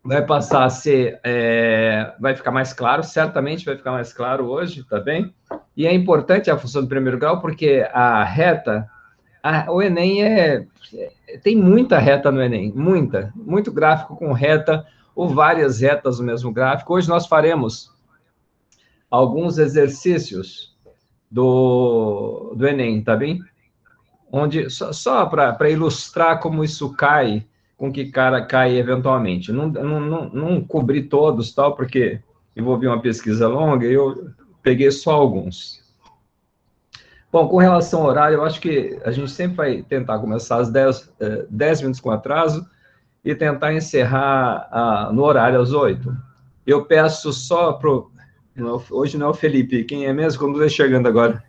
vai passar a ser, vai ficar mais claro, certamente vai ficar mais claro hoje, tá bem? E é importante a função do primeiro grau, porque a reta, o Enem tem muita reta no Enem, muito gráfico com reta, ou várias retas no mesmo gráfico. Hoje nós faremos alguns exercícios do Enem, tá bem? Onde, só para ilustrar como isso cai, com que cara cai eventualmente. Não cobri todos, tal, porque envolvi uma pesquisa longa e eu peguei só alguns. Bom, com relação ao horário, eu acho que a gente sempre vai tentar começar às 10 minutos com atraso e tentar encerrar no horário às 8. Eu peço só pro... Hoje não é o Felipe, quem é mesmo? Como estou chegando agora?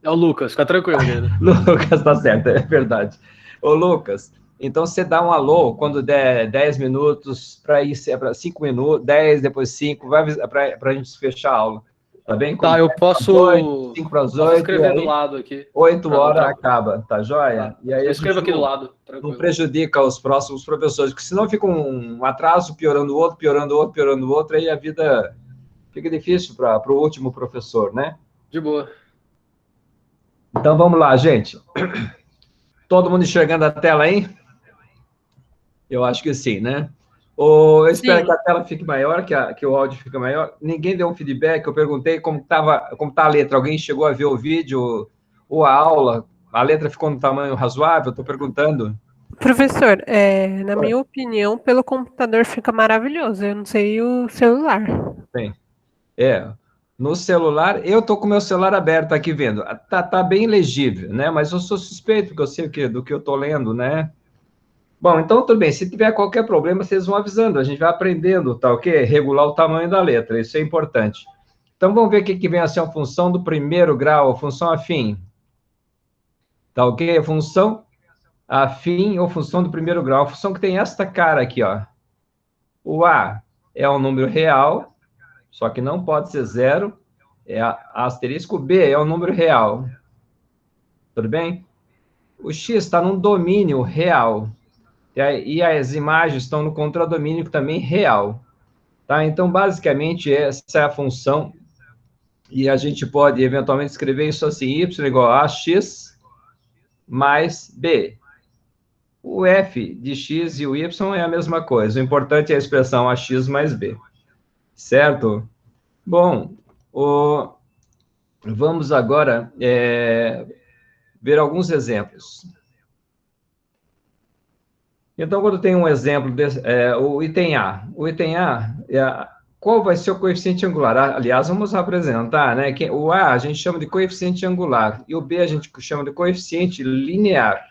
É o Lucas, fica tranquilo, querido. Lucas, tá certo, é verdade. Ô, Lucas, então você dá um alô quando der 10 minutos, para ir para 5 minutos, 10, depois 5, para a gente fechar a aula. Tá bem? Tá, eu posso 5 para as 8, escrever e do aí lado aqui. 8 Pra não horas tra... acaba, tá joia? Tá. E aí Eu a gente escrevo aqui do lado, não tranquilo. prejudica os próximos professores, porque senão fica um atraso piorando o outro, piorando o outro, piorando o outro, aí a vida fica difícil para o último professor, né? De boa. Então vamos lá, gente. Todo mundo enxergando a tela aí? Eu acho que sim, né? Eu espero Sim. que a tela fique maior, que o áudio fique maior. Ninguém deu um feedback, eu perguntei como tá a letra. Alguém chegou a ver o vídeo ou a aula? A letra ficou no tamanho razoável? Estou perguntando. Professor, na minha opinião, pelo computador fica maravilhoso. Eu não sei o celular. Bem, no celular, eu estou com o meu celular aberto aqui vendo. Tá bem legível, né? Mas eu sou suspeito, porque eu sei do que eu estou lendo, né? Bom, então tudo bem. Se tiver qualquer problema, vocês vão avisando. A gente vai aprendendo, tá ok? Regular o tamanho da letra, isso é importante. Então vamos ver o que vem a ser a função do primeiro grau, a função afim. Tá ok? A função afim ou função do primeiro grau. A função que tem esta cara aqui, ó. O A é um número real, só que não pode ser zero. É asterisco. B é um número real. Tudo bem? O X está num domínio real. E as imagens estão no contradomínio também real. Tá? Então, basicamente, essa é a função. E a gente pode, eventualmente, escrever isso assim, y igual a x mais b. O f de x e o y é a mesma coisa. O importante é a expressão ax mais b. Certo? Bom, vamos agora ver alguns exemplos. Então, quando tem um exemplo, o item A. O item A, qual vai ser o coeficiente angular? Aliás, vamos apresentar, né? O A a gente chama de coeficiente angular e o B a gente chama de coeficiente linear.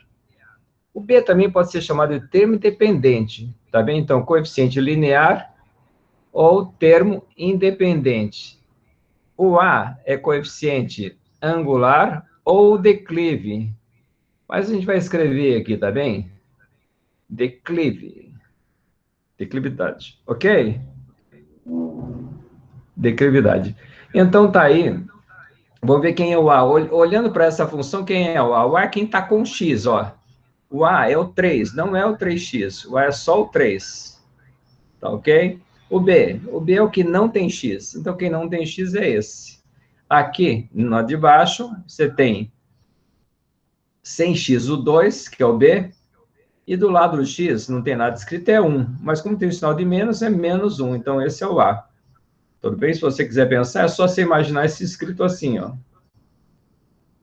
O B também pode ser chamado de termo independente, tá bem? Então, coeficiente linear ou termo independente. O A é coeficiente angular ou declive. Mas a gente vai escrever aqui, tá bem? Declividade, ok? Declividade. Então, tá aí. Vamos ver quem é o A. Olhando para essa função, quem é o A? O A é quem está com x, ó. O A é o 3, não é o 3x. O A é só o 3. Tá ok? O B é o que não tem x. Então, quem não tem x é esse. Aqui, no de baixo, você tem sem x o 2, que é o B, e do lado do x não tem nada escrito, é 1. Mas como tem o sinal de menos, é menos 1. Então, esse é o A. Tudo bem? Se você quiser pensar, é só você imaginar esse escrito assim, ó.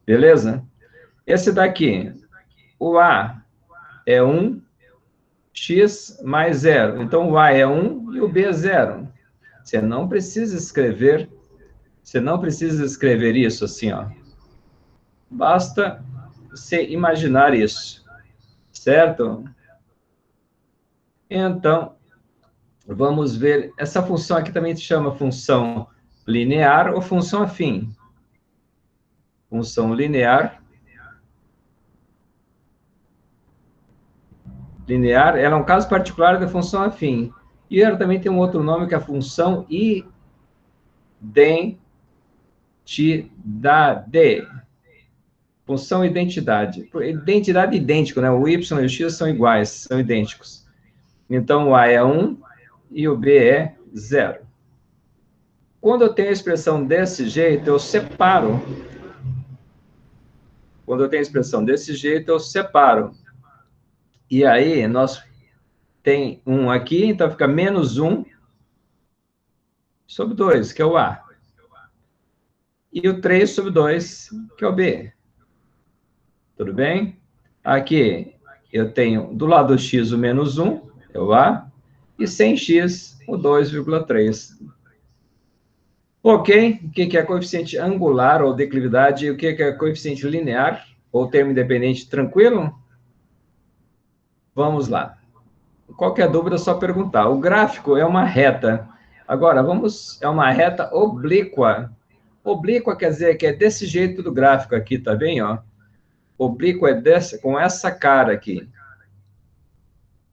Beleza? Esse daqui, o A é 1, x mais 0. Então, o A é 1 e o B é 0. Você não precisa escrever isso assim, ó. Basta você imaginar isso. Certo? Então, vamos ver. Essa função aqui também se chama função linear ou função afim. Função linear. Linear, ela é um caso particular da função afim. E ela também tem um outro nome, que é a função identidade. Função identidade. Identidade idêntico, né? O y e o x são iguais, são idênticos. Então, o A é 1 e o B é 0. Quando eu tenho a expressão desse jeito, eu separo. Quando eu tenho a expressão desse jeito, eu separo. E aí, nós tem 1 aqui, então fica menos 1 sobre 2, que é o A. E o 3 sobre 2, que é o B. Tudo bem? Aqui, eu tenho do lado do x o menos 1, é o A, e sem x, o 2,3. Ok, o que é coeficiente angular ou declividade? E o que é coeficiente linear ou termo independente tranquilo? Vamos lá. Qualquer dúvida é só perguntar. O gráfico é uma reta. Agora, é uma reta oblíqua. Oblíqua quer dizer que é desse jeito do gráfico aqui, tá bem? Ó? Oblíqua é com essa cara aqui.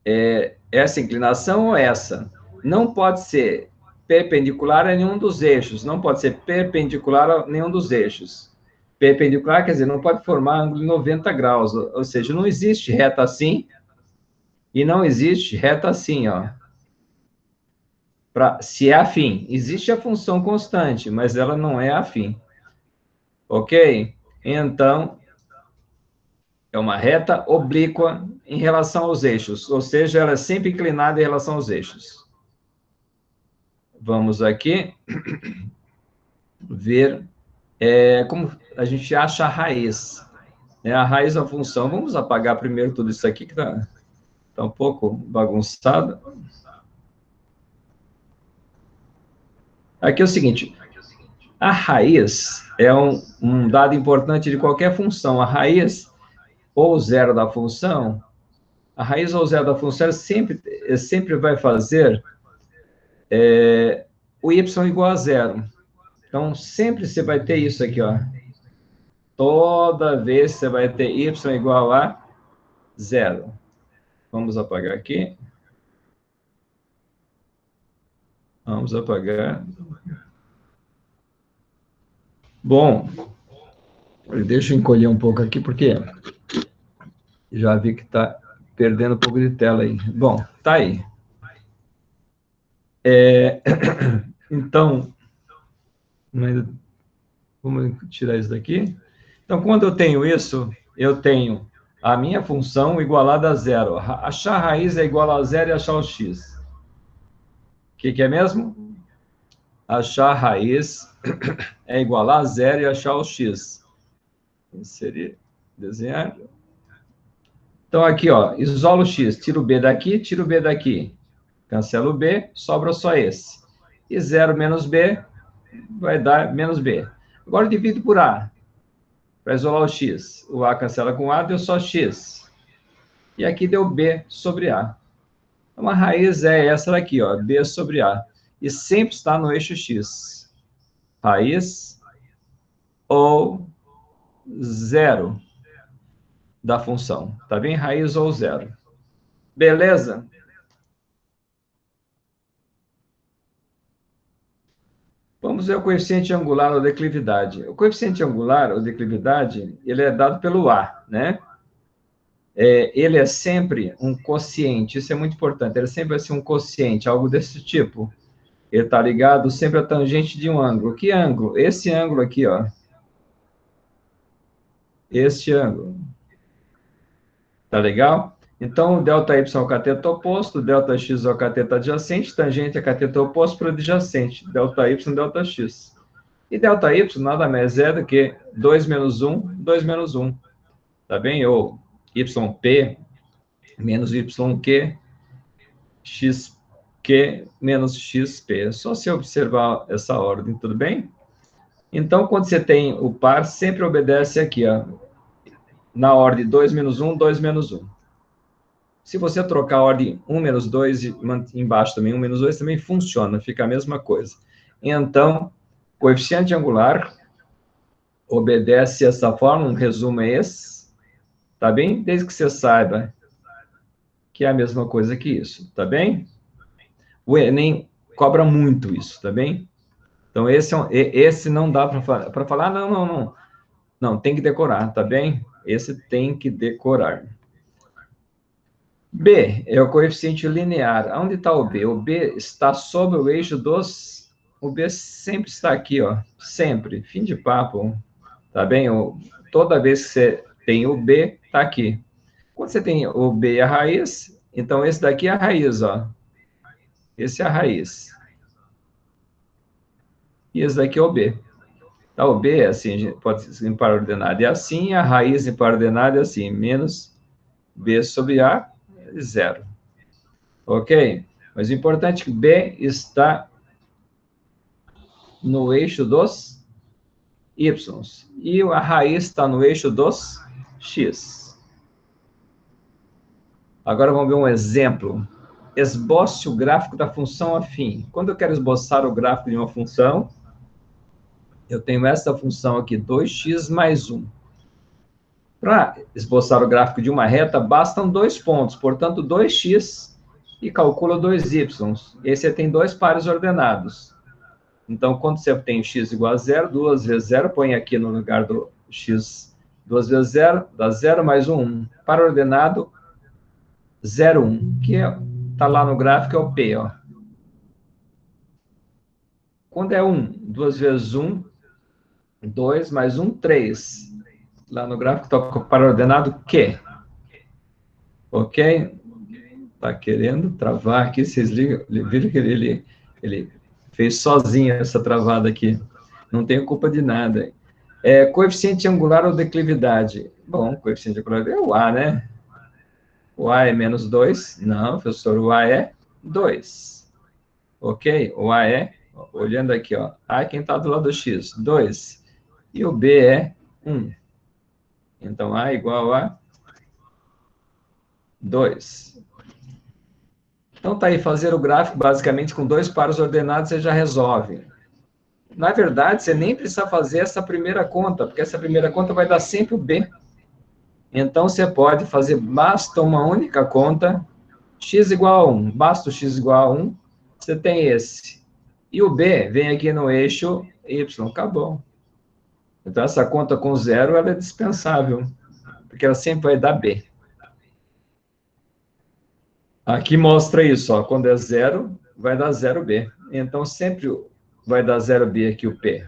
É essa inclinação ou essa? Não pode ser perpendicular a nenhum dos eixos. Não pode ser perpendicular a nenhum dos eixos. Perpendicular quer dizer, não pode formar ângulo de 90 graus. Ou seja, não existe reta assim e não existe reta assim, ó. Se é afim. Existe a função constante, mas ela não é afim. Ok? Então, é uma reta oblíqua em relação aos eixos, ou seja, ela é sempre inclinada em relação aos eixos. Vamos aqui ver como a gente acha a raiz. A raiz da função. Vamos apagar primeiro tudo isso aqui, que está um pouco bagunçado. Aqui é o seguinte, a raiz é um dado importante de qualquer função. A raiz ou zero da função, a raiz ou zero da função sempre vai fazer o y igual a zero. Então, sempre você vai ter isso aqui, ó. Toda vez você vai ter y igual a zero. Vamos apagar aqui. Vamos apagar. Bom, deixa eu encolher um pouco aqui, porque já vi que está perdendo um pouco de tela aí. Bom, tá aí. Então, vamos tirar isso daqui. Então, quando eu tenho isso, eu tenho a minha função igualada a zero. Achar a raiz é igual a zero e achar o x. O que é mesmo? Achar a raiz é igual a zero e achar o x. Inserir, desenhar. Então, aqui, ó, isola o x. Tira o b daqui, tira o b daqui. Cancela o b, sobra só esse. E 0 menos b vai dar menos b. Agora, eu divido por a. Para isolar o x. O a cancela com a, deu só x. E aqui deu b sobre a. Então, a raiz é essa daqui, ó, b sobre a. E sempre está no eixo x. Raiz ou zero da função. Tá bem? Raiz ou zero. Beleza? Vamos ver o coeficiente angular ou declividade. O coeficiente angular ou declividade, ele é dado pelo A, né? Ele é sempre um quociente, isso é muito importante, ele sempre vai ser um quociente, algo desse tipo. Ele está ligado sempre à tangente de um ângulo. Que ângulo? Esse ângulo aqui, ó. Este ângulo. Tá legal? Então, delta y é o cateto oposto, delta x é o cateto adjacente, tangente é cateto oposto para o adjacente, delta y, delta x. E delta y nada mais é do que 2 menos 1, 2 menos 1. Tá bem? Ou yp menos yq, xq menos xp. É só se observar essa ordem, tudo bem? Então, quando você tem o par, sempre obedece aqui, ó, na ordem 2 menos 1, 2 menos 1. Se você trocar a ordem 1 menos 2, e embaixo também 1 menos 2, também funciona, fica a mesma coisa. Então, coeficiente angular obedece essa forma, um resumo é esse, tá bem? Desde que você saiba que é a mesma coisa que isso, tá bem? O Enem cobra muito isso, tá bem? Então, esse não dá para falar, não. Não, tem que decorar, tá bem? Esse tem que decorar. B é o coeficiente linear. Onde está o B? O B está sobre o eixo dos... O B sempre está aqui, ó. Sempre. Fim de papo. Tá bem? Toda vez que você tem o B, está aqui. Quando você tem o B e a raiz, então esse daqui é a raiz, ó. Esse é a raiz. E esse daqui é o B. Tá, o B é assim, pode ser em par ordenado. E assim, a raiz em par ordenado é assim, menos B sobre A, zero. Ok? Mas o importante é que B está no eixo dos Y. E a raiz está no eixo dos X. Agora vamos ver um exemplo. Esboce o gráfico da função afim. Quando eu quero esboçar o gráfico de uma função, eu tenho essa função aqui, 2x mais 1. Para esboçar o gráfico de uma reta, bastam 2 pontos, portanto, 2x e calcula 2y. E aí você tem 2 pares ordenados. Então, quando você tem x igual a 0, 2 vezes 0, põe aqui no lugar do x 2 vezes 0, dá 0 mais 1, 1. Par ordenado, 0, 1, que está lá no gráfico, é o P, ó. Quando é 1, 2 vezes 1, 2 mais 1, 3. Lá no gráfico está com o par ordenado Q. Ok? Está querendo travar aqui, vocês viram que ele fez sozinho essa travada aqui. Não tenho culpa de nada. Coeficiente angular ou declividade? Bom, coeficiente angular é o A, né? O A é menos 2? Não, professor, o A é 2. Ok? O A é, olhando aqui, ó. A é quem está do lado do X, 2. E o B é 1. Então, A igual a 2. Então, tá aí, fazer o gráfico, basicamente, com 2 pares ordenados, você já resolve. Na verdade, você nem precisa fazer essa primeira conta, porque essa primeira conta vai dar sempre o B. Então, você pode fazer, basta uma única conta, x igual a 1. Basta o x igual a 1, você tem esse. E o B vem aqui no eixo y, acabou. Então, essa conta com zero, ela é dispensável, porque ela sempre vai dar B. Aqui mostra isso, ó, quando é zero, vai dar 0B. Então, sempre vai dar 0B aqui o P.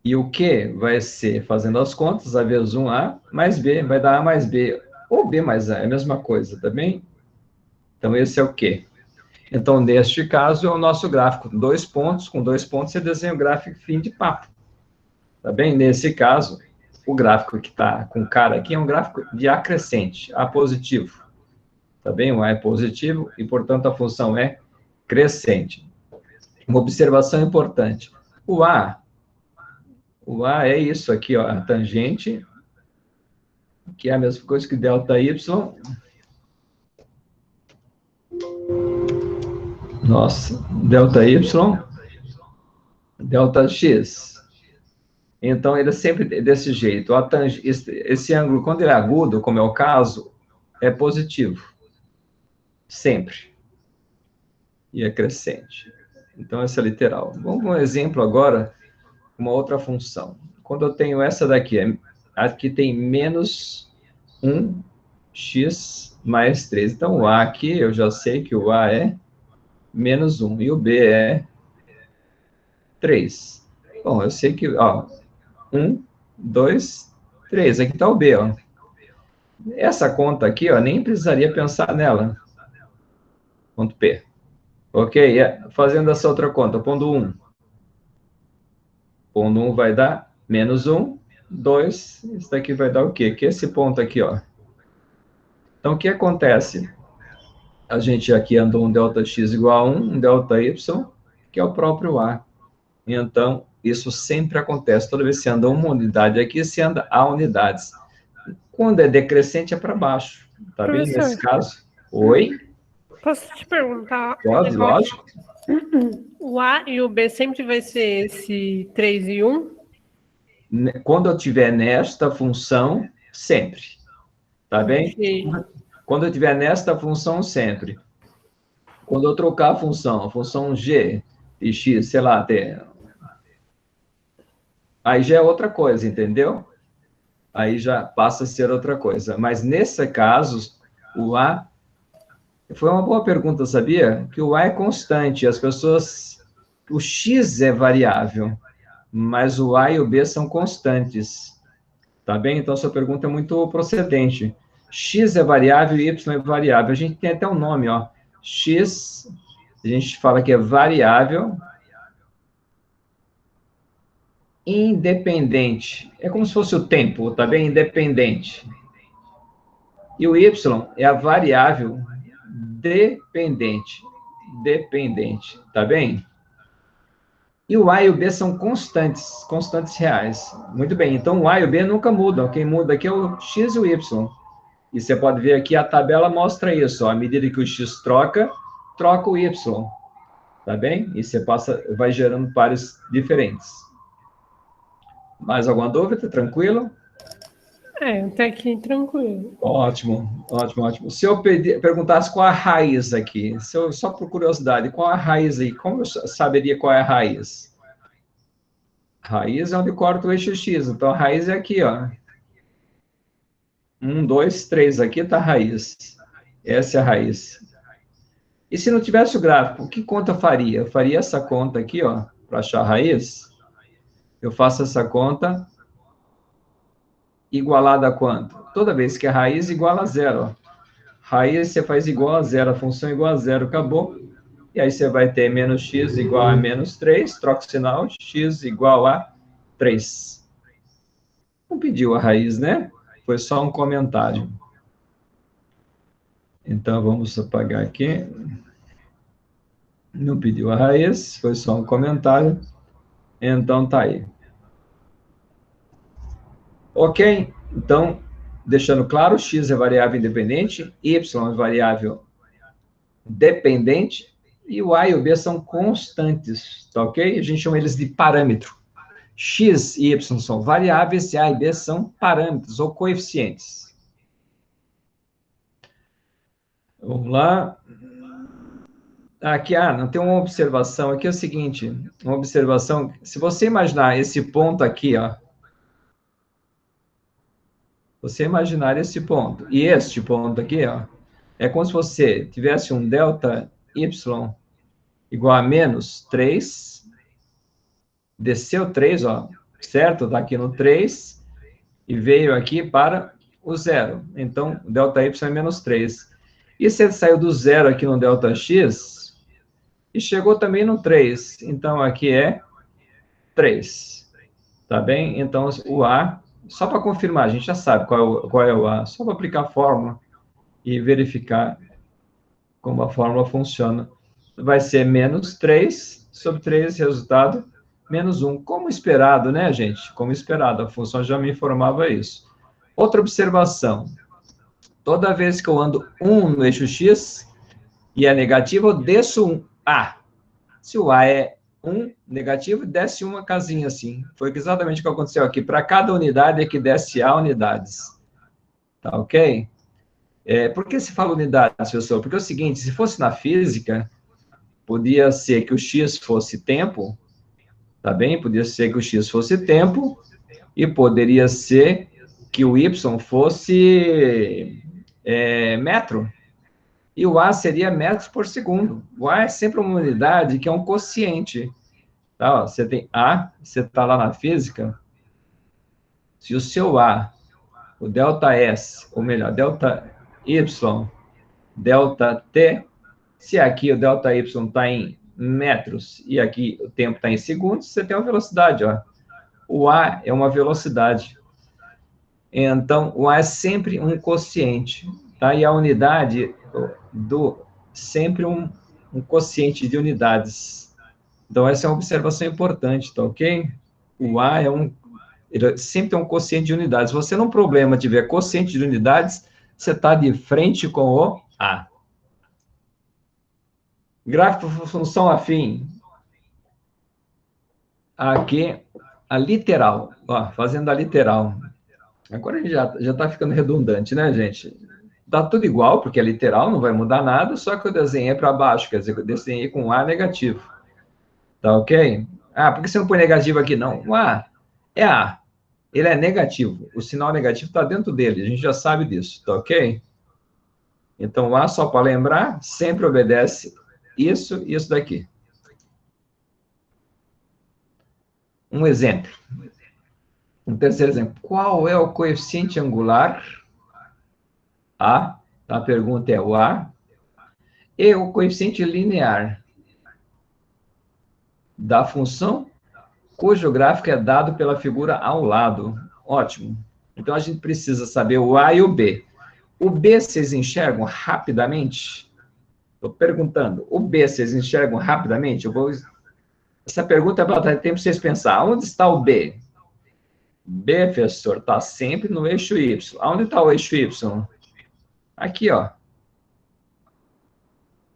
E o Q vai ser, fazendo as contas, A vezes 1A mais B, vai dar A mais B. Ou B mais A, é a mesma coisa, tá bem? Então, esse é o Q. Então, neste caso, é o nosso gráfico. 2 pontos, com 2 pontos, você desenha o gráfico fim de papo. Tá bem? Nesse caso, o gráfico que está com cara aqui é um gráfico de A crescente, A positivo. Tá bem? O A é positivo e, portanto, a função é crescente. Uma observação importante. O A é isso aqui, ó, a tangente, que é a mesma coisa que ΔY. Nossa, ΔY, ΔX. Então, ele é sempre desse jeito. Esse ângulo, quando ele é agudo, como é o caso, é positivo. Sempre. E é crescente. Então, essa é literal. Vamos ver um exemplo agora, uma outra função. Quando eu tenho essa daqui, aqui tem menos 1x mais 3. Então, o A aqui, eu já sei que o A é menos 1 e o B é 3. Bom, eu sei que, ó, 1, 2, 3. Aqui está o B, ó. Essa conta aqui, ó, nem precisaria pensar nela. Ponto P. Ok? Fazendo essa outra conta, pondo 1. Pondo 1 vai dar menos 1, 2. Isso daqui vai dar o quê? Que é esse ponto aqui, ó. Então, o que acontece? A gente aqui andou um ΔX igual a 1, um ΔY, que é o próprio A. Então, isso sempre acontece. Toda vez que você anda uma unidade aqui, você anda A unidades. Quando é decrescente, é para baixo. Tá bem? Professor. Nesse caso. Oi? Posso te perguntar? Pode, lógico. O A e o B sempre vai ser esse 3 e 1? Quando eu tiver nesta função, sempre. Tá bem? Ok. Quando eu tiver nesta função, sempre. Quando eu trocar a função g e x, sei lá, aí já é outra coisa, entendeu? Aí já passa a ser outra coisa. Mas nesse caso, O A foi uma boa pergunta, sabia? Que o A é constante, as pessoas... O X é variável, mas o A e o B são constantes, tá bem? Então, sua pergunta é muito procedente. X é variável e Y é variável. A gente tem até um nome, ó. X, a gente fala que é variável independente. É como se fosse o tempo, tá bem? Independente. E o Y é a variável dependente. Dependente, tá bem? E o A e o B são constantes, constantes reais. Muito bem, então o A e o B nunca mudam. Quem muda aqui é o X e o Y. E você pode ver aqui, a tabela mostra isso. Ó, à medida que o X troca, troca o Y. Tá bem? E você passa, vai gerando pares diferentes. Mais alguma dúvida? Tranquilo? Até aqui tranquilo. Ótimo, ótimo, ótimo. Se eu perguntasse qual a raiz aqui, se eu, só por curiosidade, qual a raiz aí? Como eu saberia qual é a raiz? Raiz é onde corta o eixo X, então a raiz é aqui, ó. 1, 2, 3, aqui está a raiz. Essa é a raiz. E se não tivesse o gráfico, que conta eu faria? Eu faria essa conta aqui, ó, para achar a raiz. Eu faço essa conta igualada a quanto? Toda vez que a raiz iguala a zero, ó. Raiz você faz igual a zero, a função igual a zero, acabou. E aí você vai ter menos x igual a menos 3, troca o sinal, x igual a 3. Não pediu a raiz, né? Foi só um comentário. Então, vamos apagar aqui. Não pediu a raiz, foi só um comentário. Então, tá aí. Ok? Então, deixando claro, x é variável independente, y é variável dependente, e o A e o B são constantes, tá ok? A gente chama eles de parâmetro. X e Y são variáveis, e A e B são parâmetros ou coeficientes. Vamos lá. Aqui, não tem uma observação. Aqui é o seguinte, uma observação, se você imaginar esse ponto aqui, ó, você imaginar esse ponto, e este ponto aqui, ó, é como se você tivesse um delta Y igual a menos 3, desceu 3, ó, certo? Está aqui no 3, e veio aqui para o zero. Então, o delta Y é menos 3. E você saiu do zero aqui no delta X, e chegou também no 3. Então, aqui é 3. Tá bem? Então, o A, só para confirmar, a gente já sabe qual é o A, só para aplicar a fórmula e verificar como a fórmula funciona. Vai ser menos 3 sobre 3, resultado, menos 1. Como esperado, né, gente? Como esperado, a função já me informava isso. Outra observação. Toda vez que eu ando 1 no eixo X e é negativo, eu desço 1. Se o A é 1 negativo, desce uma casinha assim. Foi exatamente o que aconteceu aqui. Para cada unidade é que desce A unidades. Tá ok? Por que se fala unidades, professor? Porque é o seguinte, se fosse na física, podia ser que o X fosse tempo, tá bem? Podia ser que o X fosse tempo, e poderia ser que o Y fosse metro. E o A seria metros por segundo. O A é sempre uma unidade que é um quociente. Tá? Ó, você tem A, você está lá na física, se o seu A, o delta S, ou melhor, delta Y, delta T, se aqui o delta Y está em metros e aqui o tempo está em segundos, você tem uma velocidade, ó. O A é uma velocidade. Então, o A é sempre um quociente, tá? E a unidade sempre um quociente de unidades. Então, essa é uma observação importante, tá ok? O A ele sempre tem um quociente de unidades. Se você, num problema, tiver quociente de unidades, você está de frente com o A. Gráfico função afim. Aqui, a literal. Ó, fazendo a literal. Agora a gente já está ficando redundante, né, gente? Dá tudo igual, porque é literal, não vai mudar nada, só que eu desenhei para baixo, quer dizer, eu desenhei com A negativo. Tá ok? Por que você não põe negativo aqui? Não, o A é A. Ele é negativo. O sinal negativo está dentro dele, a gente já sabe disso, tá ok? Então, o A, só para lembrar, sempre obedece isso e isso daqui. Um exemplo. Um terceiro exemplo. Qual é o coeficiente angular? A. A pergunta é o A. E o coeficiente linear da função cujo gráfico é dado pela figura ao lado. Ótimo. Então, a gente precisa saber o A e o B. O B, vocês enxergam rapidamente? Estou perguntando. O B, vocês enxergam rapidamente? Essa pergunta é para dar tempo para vocês pensar. Onde está o B? B, professor, está sempre no eixo Y. Onde está o eixo Y? Aqui, ó.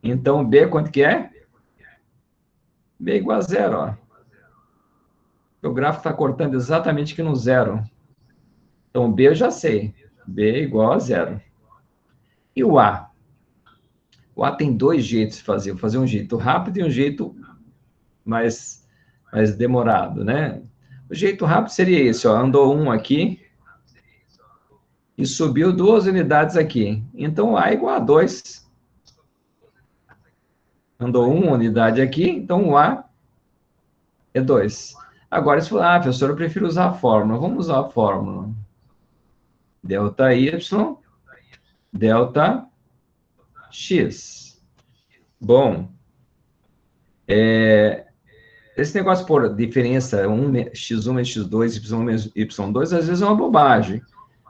Então, B, quanto que é? B igual a zero, ó. O gráfico está cortando exatamente aqui no zero. Então, B eu já sei. B igual a zero. E o A? O A tem dois jeitos de fazer. Vou fazer um jeito rápido e um jeito mais demorado, né? O jeito rápido seria esse, ó. Andou um aqui e subiu 2 unidades aqui. Então, A é igual a 2. Andou 1 unidade aqui, então o A é 2. Agora, se for, professor, eu prefiro usar a fórmula. Vamos usar a fórmula. Delta Y, delta X. Bom, esse negócio por diferença, x1 menos x2, y menos y2, às vezes é uma bobagem.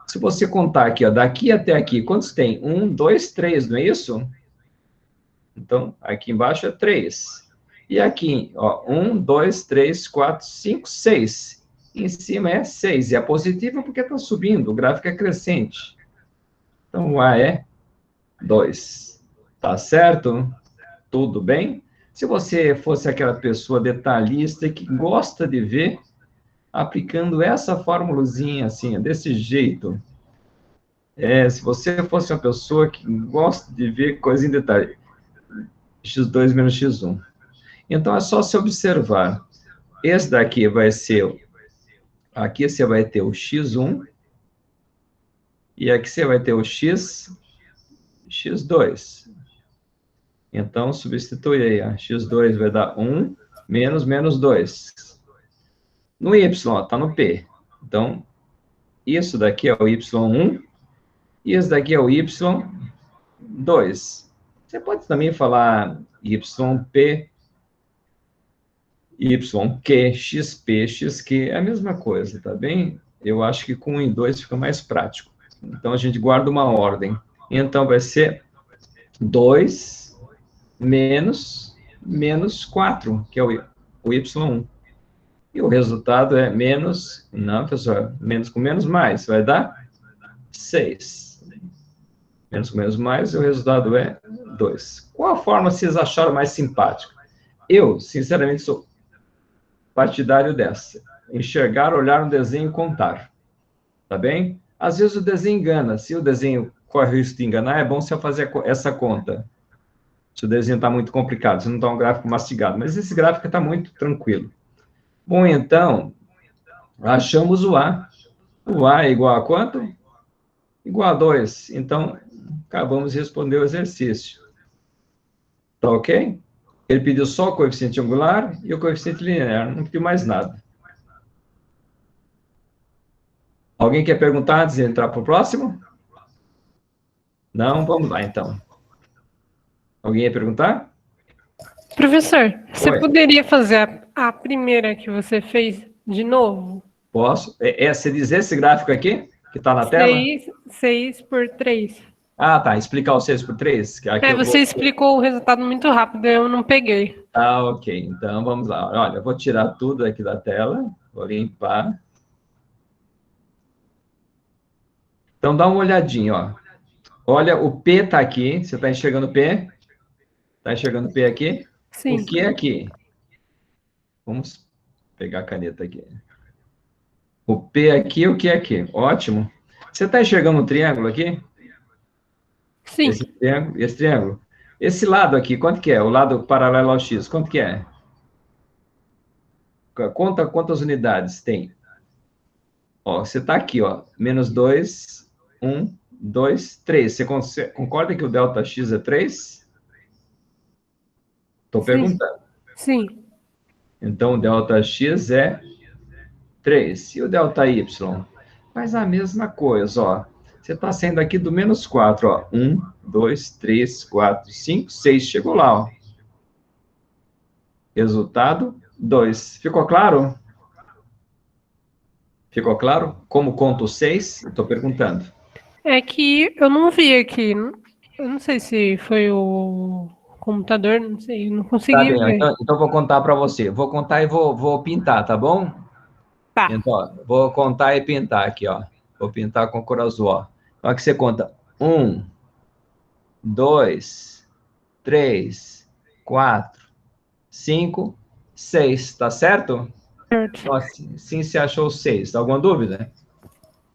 Se você contar aqui, ó, daqui até aqui, quantos tem? 1, 2, 3, não é isso? Então, aqui embaixo é 3. E aqui, ó, 1, 2, 3, 4, 5, 6. Em cima é 6. E é positivo porque está subindo, o gráfico é crescente. Então, o A é 2. Tá certo? Tudo bem? Se você fosse aquela pessoa detalhista que gosta de ver, aplicando essa formulazinha assim, desse jeito. Se você fosse uma pessoa que gosta de ver coisa em detalhe, x2 menos x1. Então, é só se observar. Esse daqui vai ser, aqui você vai ter o x1, e aqui você vai ter o x2. Então, substitui aí, ó, x2 vai dar 1, menos 2. No y, está no p. Então, isso daqui é o y1, e esse daqui é o y2. Você pode também falar yp, yq, xp, xq, é a mesma coisa, tá bem? Eu acho que com 1 e 2 fica mais prático. Então, a gente guarda uma ordem. Então, vai ser 2 menos 4, que é o y1. E o resultado é menos, não, professor, menos com menos mais, vai dar 6. Menos com menos mais, e o resultado é 2. Qual a forma vocês acharam mais simpática? Eu, sinceramente, sou partidário dessa. Enxergar, olhar no desenho e contar. Tá bem? Às vezes o desenho engana. Se o desenho corre o risco de enganar, é bom você fazer essa conta. Se o desenho está muito complicado, se não está um gráfico mastigado. Mas esse gráfico está muito tranquilo. Bom, então, achamos o A. O A é igual a quanto? Igual a 2. Então, acabamos de responder o exercício. Tá ok? Ele pediu só o coeficiente angular e o coeficiente linear, não pediu mais nada. Alguém quer perguntar antes de entrar para o próximo? Não? Vamos lá, então. Alguém ia perguntar? Professor, você Oi. poderia fazer a primeira que você fez de novo? Posso. Você diz esse gráfico aqui, que está na tela? 6 por 3. Tá. Explicar o 6 por 3. Que aqui Você explicou o resultado muito rápido, eu não peguei. Ok. Então, vamos lá. Olha, eu vou tirar tudo aqui da tela. Vou limpar. Então, dá uma olhadinha, ó. Olha, o P está aqui. Você está enxergando o P? Está enxergando o P aqui? Sim. O que é aqui? Vamos pegar a caneta aqui. O P aqui, o que é aqui? Ótimo. Você está enxergando um triângulo aqui? Sim. Esse triângulo. Esse lado aqui, quanto que é? O lado paralelo ao X, quanto que é? Conta quantas unidades tem. Ó, você está aqui, ó. Menos 2, 1, 2, 3. Você concorda que o ΔX é 3? Estou Sim. perguntando. Sim. Então, o ΔX é 3. E o ΔY? Faz a mesma coisa, ó. Você está saindo aqui do menos 4, ó. 1, 2, 3, 4, 5, 6. Chegou lá, ó. Resultado, 2. Ficou claro? Ficou claro? Como conto 6? Estou perguntando. É que eu não vi aqui. Eu não sei se foi o computador, não sei, eu não Tá consegui bem, ó. ver. Então vou contar para você. Vou contar e vou pintar, tá bom? Tá. Então, ó, vou contar e pintar aqui, ó. Vou pintar com cor azul, ó. Então, aqui você conta 1, 2, 3, 4, 5, 6, tá certo? Certo. Então, assim você achou 6. Alguma dúvida?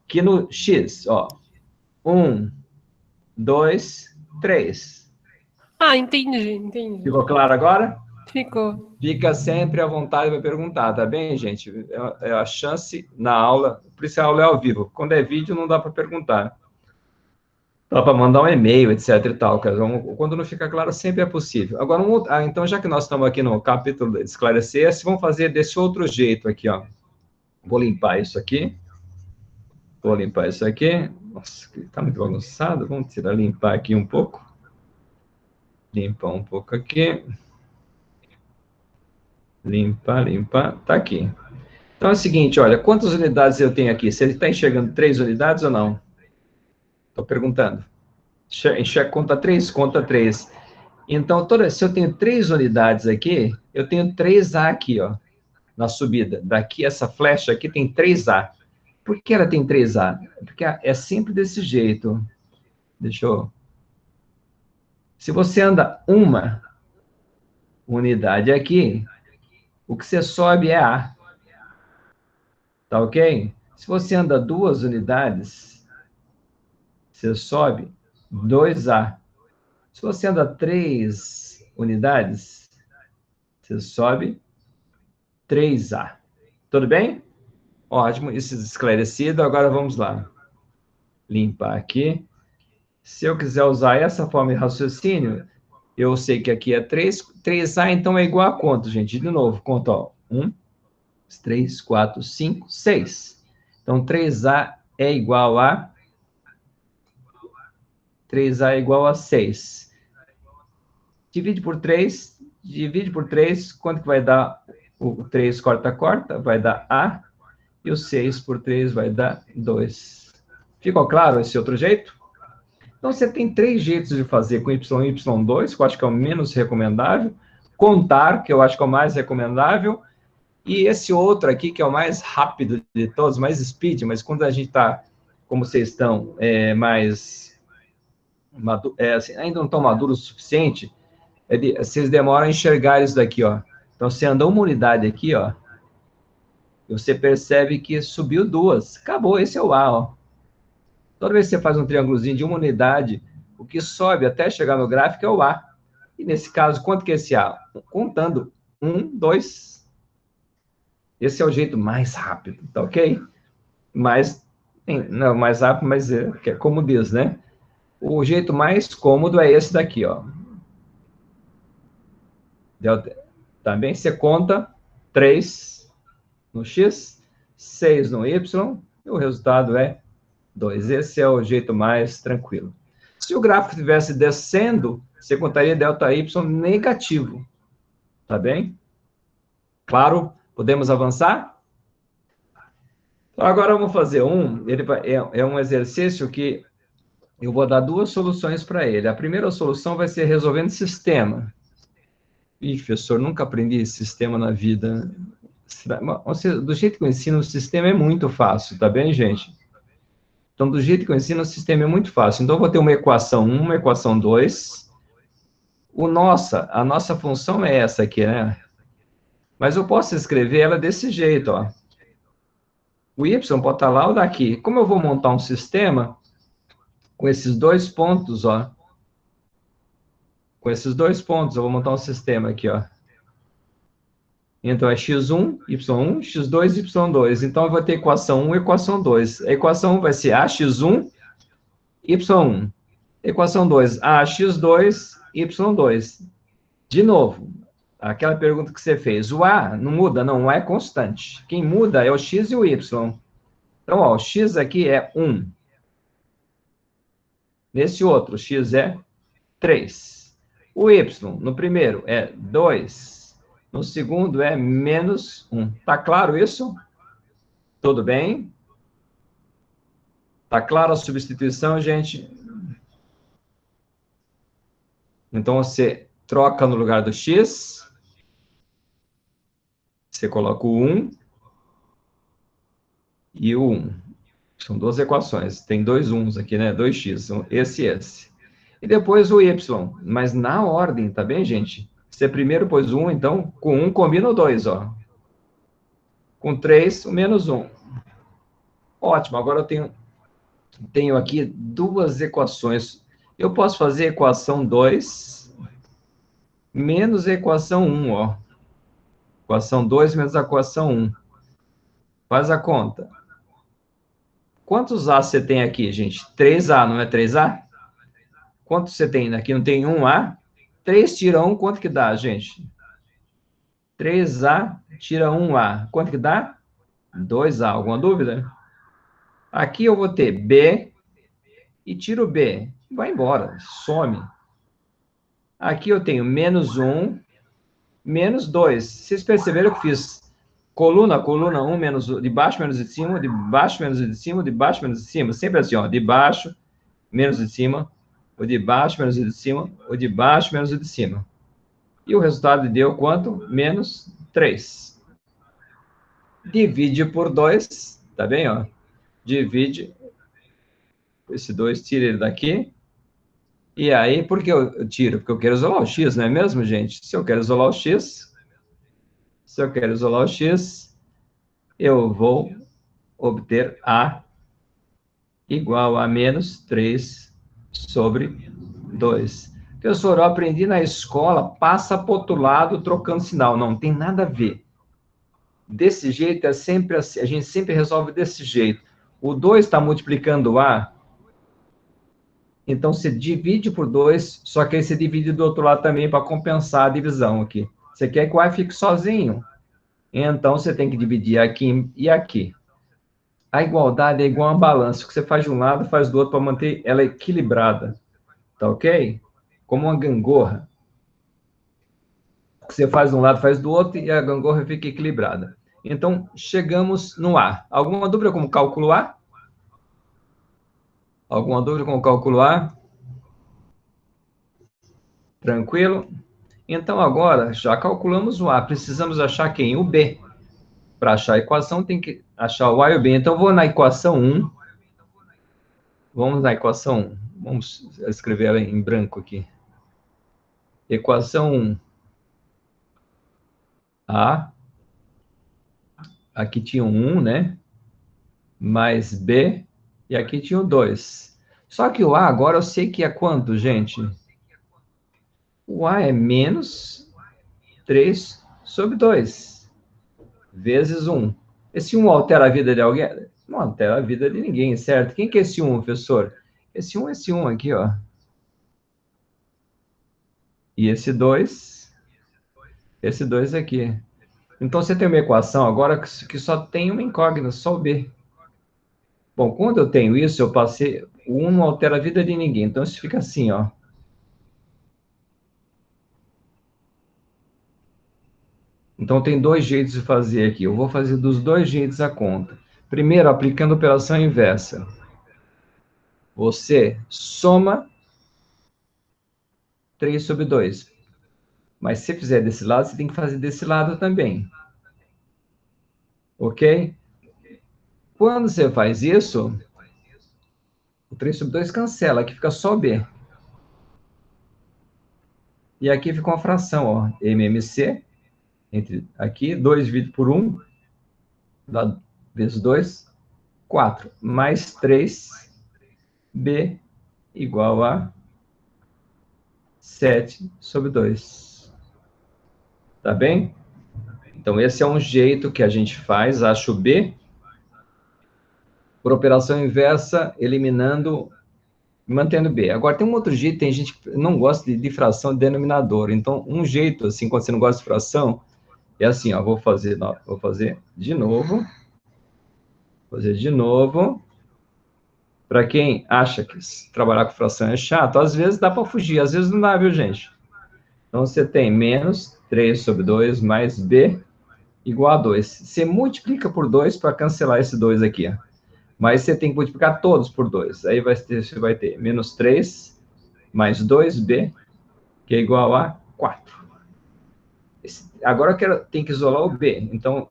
Aqui no X, ó. 1, 2, 3. Ah, entendi. Ficou claro agora? Ficou. Fica sempre à vontade para perguntar, tá bem, gente? É a chance na aula, por isso a aula é ao vivo. Quando é vídeo, não dá para perguntar. Dá para mandar um e-mail, etc e tal. Quando não fica claro, sempre é possível. Agora, então, já que nós estamos aqui no capítulo de esclarecer, vamos fazer desse outro jeito aqui, ó. Vou limpar isso aqui. Vou limpar isso aqui. Nossa, está muito bagunçado. Vamos tirar, limpar aqui um pouco. Limpar um pouco aqui. Limpar. Tá aqui. Então é o seguinte, olha, quantas unidades eu tenho aqui? Você está enxergando 3 unidades ou não? Estou perguntando. Enxerga, conta 3? Conta 3. Então, se eu tenho 3 unidades aqui, eu tenho 3A aqui, ó, na subida. Daqui, essa flecha aqui tem 3A. Por que ela tem 3A? Porque é sempre desse jeito. Deixa eu... Se você anda uma unidade aqui, o que você sobe é A. Tá ok? Se você anda 2 unidades, você sobe 2A. Se você anda 3 unidades, você sobe 3A. Tudo bem? Ótimo, isso esclarecido. Agora vamos lá. Limpar aqui. Se eu quiser usar essa forma de raciocínio, eu sei que aqui é 3. 3A, então, é igual a quanto, gente? De novo, conta, ó. 1, 3, 4, 5, 6. Então, 3A é igual a 3A é igual a 6. Divide por 3, quanto que vai dar? O 3 corta, vai dar A, e o 6 por 3 vai dar 2. Ficou claro esse outro jeito? Então, você tem 3 jeitos de fazer com Y1 e Y2, que eu acho que é o menos recomendável, contar, que eu acho que é o mais recomendável, e esse outro aqui, que é o mais rápido de todos, mais speed, mas quando a gente está, como vocês estão, assim, ainda não estão maduros o suficiente, vocês demoram a enxergar isso daqui, ó. Então, você anda uma unidade aqui, ó, e você percebe que subiu 2. Acabou, esse é o A, ó. Toda vez que você faz um triângulozinho de uma unidade, o que sobe até chegar no gráfico é o A. E nesse caso, quanto que é esse A? Contando. 1, 2. Esse é o jeito mais rápido, tá ok? Não, mais rápido, mas que é como diz, né? O jeito mais cômodo é esse daqui, ó. Também você conta 3 no X, 6 no Y, e o resultado é 2. Esse é o jeito mais tranquilo. Se o gráfico estivesse descendo, você contaria ΔY negativo. Tá bem? Claro? Podemos avançar? Então, agora vamos fazer é um exercício que eu vou dar 2 soluções para ele. A primeira solução vai ser resolvendo sistema. Ih, professor, nunca aprendi sistema na vida. Do jeito que eu ensino, o sistema é muito fácil, tá bem, gente? Então, do jeito que eu ensino, o sistema é muito fácil. Então, eu vou ter uma equação 1, uma equação 2. A nossa função é essa aqui, né? Mas eu posso escrever ela desse jeito, ó. O y pode estar lá ou daqui. Como eu vou montar um sistema com esses 2 pontos, ó. Com esses 2 pontos, eu vou montar um sistema aqui, ó. Então, é x1, y1, x2, y2. Então, eu vou ter equação 1 e equação 2. A equação 1 vai ser ax1 y1. Equação 2, ax2, y2. De novo, aquela pergunta que você fez, o a não muda? Não, o a é constante. Quem muda é o x e o y. Então, ó, o x aqui é 1. Nesse outro, x é 3. O y, no primeiro, é 2. No segundo, é menos 1. Tá claro isso? Tudo bem? Tá clara a substituição, gente? Então, você troca no lugar do x, você coloca o 1 e o 1. São duas equações. Tem dois 1s aqui, né? 2x, esse e esse. E depois o y, mas na ordem, tá bem, gente? Você primeiro pôs 1, então, com 1 combina o 2, ó. Com 3, o menos 1. Ótimo, agora eu tenho aqui duas equações. Eu posso fazer equação 2 menos equação 1, ó. Equação 2 menos a equação 1. Faz a conta. Quantos A você tem aqui, gente? 3A, não é 3A? Quanto você tem aqui? Não tem 1A? 3 tira 1, quanto que dá, gente? 3A tira 1A. Quanto que dá? 2A. Alguma dúvida? Aqui eu vou ter B e tiro B. Vai embora, some. Aqui eu tenho menos 1, menos 2. Vocês perceberam que eu fiz coluna, 1, menos, de baixo, menos de cima, de baixo, menos de cima, de baixo, menos de cima. Sempre assim, ó, de baixo, menos de cima, o de baixo, menos o de cima, o de baixo, menos o de cima. E o resultado deu quanto? Menos 3. Divide por 2, tá bem, ó? Divide, esse 2, tira ele daqui. E aí, por que eu tiro? Porque eu quero isolar o x, não é mesmo, gente? Se eu quero isolar o x, eu vou obter A igual a menos 3 sobre 2. Professor, eu aprendi na escola, passa para o outro lado trocando sinal. Não, tem nada a ver. Desse jeito, é sempre assim, a gente sempre resolve desse jeito. O 2 está multiplicando o A, então você divide por 2, só que aí você divide do outro lado também para compensar a divisão aqui. Você quer que o A fique sozinho, então você tem que dividir aqui e aqui. A igualdade é igual a uma balança. O que você faz de um lado, faz do outro para manter ela equilibrada. Tá ok? Como uma gangorra. O que você faz de um lado, faz do outro e a gangorra fica equilibrada. Então, chegamos no A. Alguma dúvida como cálculo A? Alguma dúvida como cálculo A? Tranquilo? Então, agora, já calculamos o A. Precisamos achar quem? O B. Para achar a equação, tem que achar o A e o B. Então, vou na equação 1. Vamos na equação 1. Vamos escrever ela em branco aqui. Equação 1. A. Aqui tinha um 1, né? Mais B. E aqui tinha o 2. Só que o A agora eu sei que é quanto, gente? O A é menos 3 sobre 2. Vezes 1. Esse 1 altera a vida de alguém? Não altera a vida de ninguém, certo? Quem que é esse 1, professor? Esse 1 é esse 1 aqui, ó. E esse 2 aqui. Então, você tem uma equação agora que só tem uma incógnita, só o B. Bom, quando eu tenho isso, eu passei... O 1 não altera a vida de ninguém. Então, isso fica assim, ó. Então, tem dois jeitos de fazer aqui. Eu vou fazer dos dois jeitos a conta. Primeiro, aplicando a operação inversa. Você soma 3 sobre 2. Mas se você fizer desse lado, você tem que fazer desse lado também. Ok? Quando você faz isso, o 3 sobre 2 cancela. Aqui fica só B. E aqui fica uma fração, ó. MMC. Entre aqui, 2 dividido por 1. Vezes 2. 4. Mais 3. B igual a 7 sobre 2. Tá bem? Então, esse é um jeito que a gente faz, acho B, por operação inversa, eliminando mantendo B. Agora, tem um outro jeito, tem gente que não gosta de fração de denominador. Então, um jeito, assim, quando você não gosta de fração, é assim, ó, vou fazer de novo. Fazer de novo. Para quem acha que trabalhar com fração é chato, às vezes dá para fugir, às vezes não dá, viu, gente? Então, você tem menos 3 sobre 2 mais B igual a 2. Você multiplica por 2 para cancelar esse 2 aqui, ó. Mas você tem que multiplicar todos por 2. Aí você vai ter menos 3 mais 2B, que é igual a 4. Agora tem que isolar o B. Então,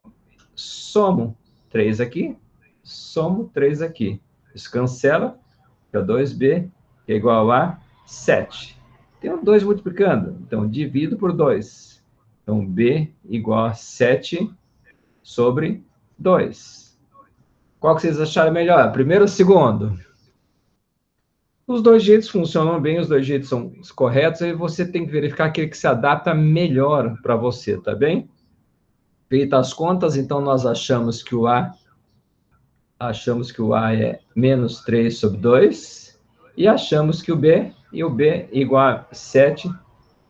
somo 3 aqui, somo 3 aqui. Isso cancela, que é 2B, que é igual a 7. Tem um 2 multiplicando, então divido por 2. Então, B igual a 7 sobre 2. Qual que vocês acharam melhor? Primeiro ou segundo? Os dois jeitos funcionam bem, os dois jeitos são os corretos, aí você tem que verificar aquele que se adapta melhor para você, tá bem? Feitas as contas, então nós achamos que o A é menos 3 sobre 2, e achamos que o B igual a 7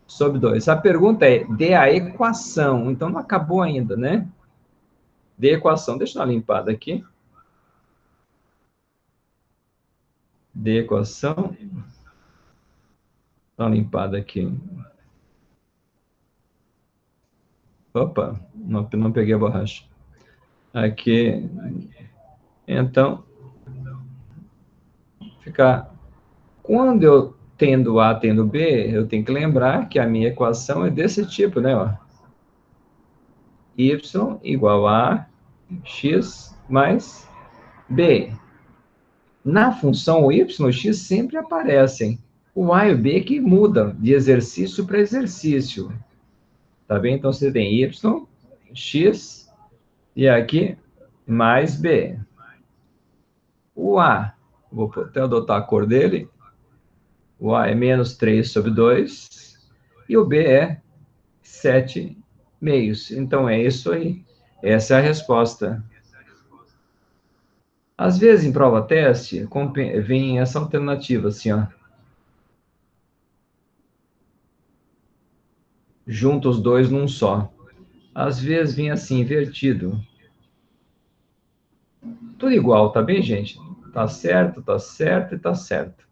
sobre 2. A pergunta é, dê a equação, então não acabou ainda, né? Dê a equação, deixa eu dar uma limpada aqui. Dê a equação. Dá uma limpada aqui. Opa, não peguei a borracha. Aqui. Então, quando eu tendo A, tendo B, eu tenho que lembrar que a minha equação é desse tipo, né? Ó. Y igual a x mais B. Na função y e x sempre aparecem. O A e o B que mudam de exercício para exercício. Tá bem? Então, você tem y, x, e aqui, mais B. O A, vou até adotar a cor dele, o A é menos 3 sobre 2, e o B é 7 meios. Então, é isso aí. Essa é a resposta. Às vezes, em prova-teste, vem essa alternativa, assim, ó. Junta os dois num só. Às vezes, vem assim, invertido. Tudo igual, tá bem, gente? Tá certo e tá certo.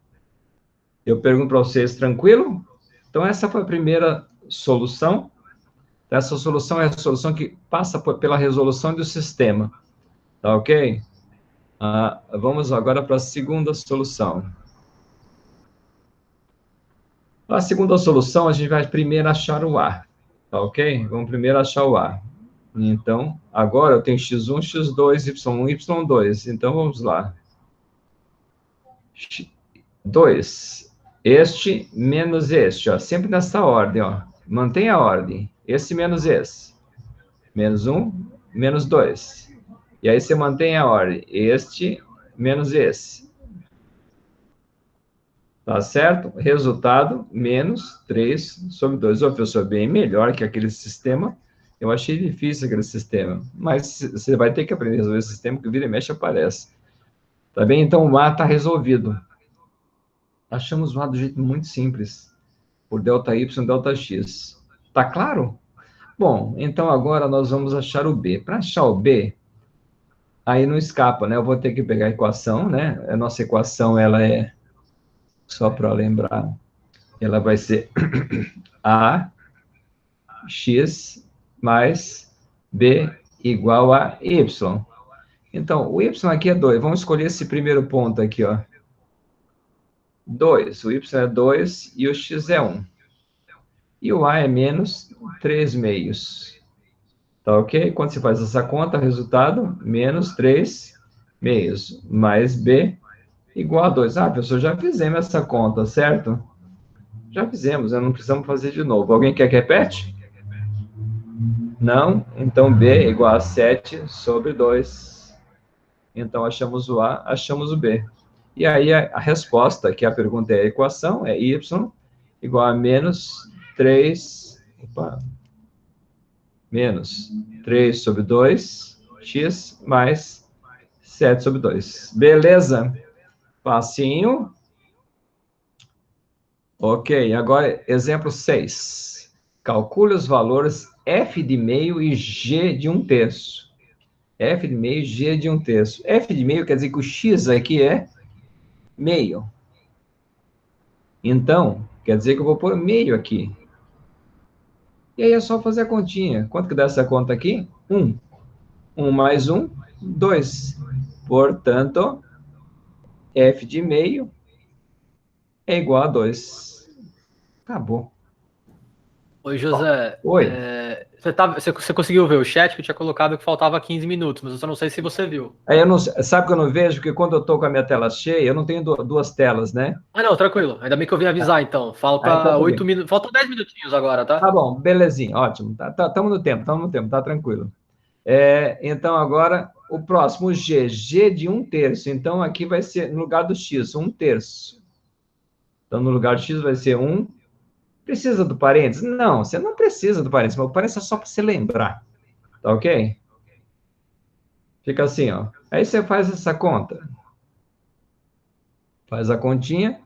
Eu pergunto para vocês, tranquilo? Então, essa foi a primeira solução. Essa solução é a solução que passa pela resolução do sistema. Tá ok? Vamos agora para a segunda solução. A segunda solução, a gente vai primeiro achar o A. Tá ok? Vamos primeiro achar o A. Então, agora eu tenho x1, x2, y1, y2. Então, vamos lá. 2. Este menos este, ó. Sempre nessa ordem, ó. Mantenha a ordem. Esse menos esse. Menos 1, menos 2. E aí você mantém a ordem. Este menos esse. Tá certo? Resultado, menos 3 sobre 2. Ô, professor, bem melhor que aquele sistema. Eu achei difícil aquele sistema. Mas você vai ter que aprender a resolver esse sistema, que vira e mexe aparece. Tá bem? Então, o A está resolvido. Achamos o A do jeito muito simples. Por ΔY, ΔX. Tá claro? Bom, então agora nós vamos achar o B. Para achar o B, aí não escapa, né? Eu vou ter que pegar a equação, né? A nossa equação, ela é, só para lembrar, ela vai ser A, X, mais B igual a Y. Então, o Y aqui é 2. Vamos escolher esse primeiro ponto aqui, ó. 2. O Y é 2 e o X é 1. E o A é menos 3 meios. Tá ok? Quando você faz essa conta, resultado, menos 3 meios, mais B igual a 2. Professor, já fizemos essa conta, certo? Já fizemos, não precisamos fazer de novo. Alguém quer que repete? Não? Então, B igual a 7 sobre 2. Então, achamos o A, achamos o B. E aí, a resposta, que a pergunta é a equação, é Y igual a menos 3... menos 3 sobre 2, x mais 7 sobre 2. Beleza? Facinho. Ok, agora exemplo 6. Calcule os valores f de meio e g de 1/3. F de meio e g de 1/3. F de meio quer dizer que o x aqui é meio. Então, quer dizer que eu vou pôr meio aqui. E aí é só fazer a continha. Quanto que dá essa conta aqui? 1. 1 mais 1, 2. Portanto, f de meio é igual a 2. Acabou. Oi, José. Oi. Você conseguiu ver o chat que eu tinha colocado que faltava 15 minutos, mas eu só não sei se você viu. Aí eu não, sabe que eu não vejo? Porque quando eu estou com a minha tela cheia, eu não tenho duas telas, né? Ah, não, tranquilo. Ainda bem que eu vim avisar, então. Ah, então Falta tudo 8 bem. minutos. Faltam 10 minutinhos agora, tá? Tá bom, belezinha, ótimo. Estamos no tempo, tá tranquilo. Então, agora, o próximo, o G. G de 1/3. Então, aqui vai ser, no lugar do X, 1/3. Então, no lugar do X vai ser 1. Precisa do parênteses? Não, você não precisa do parênteses, mas o parênteses é só para você lembrar. Tá ok? Fica assim, ó. Aí você faz essa conta. Faz a continha.